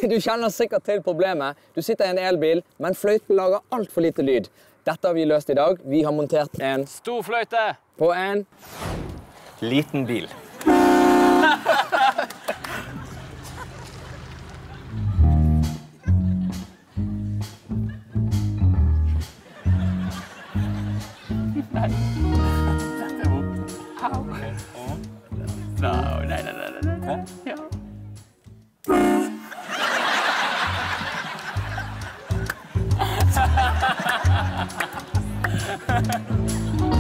Du kjenner sikkert til problemet. Du sitter i en elbil, men fløyten lager alt for lite lyd. Dette har vi løst i dag. Vi har montert en stor fløyte på en liten bil. Nei. Nei. Ja. No.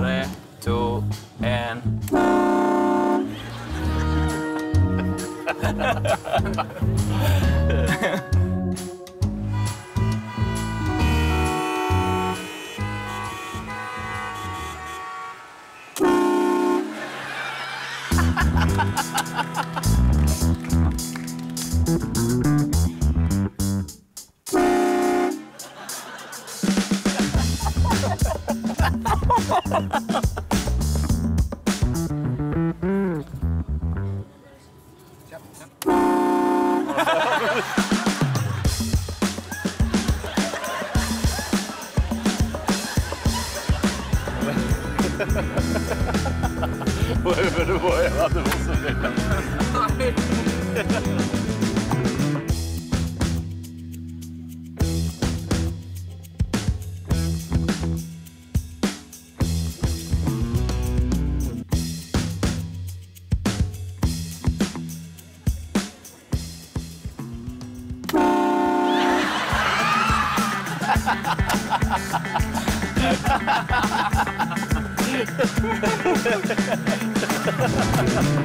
3, 2, 1. Hvorfor du må gjøre det også litt? Ha ha ha ha!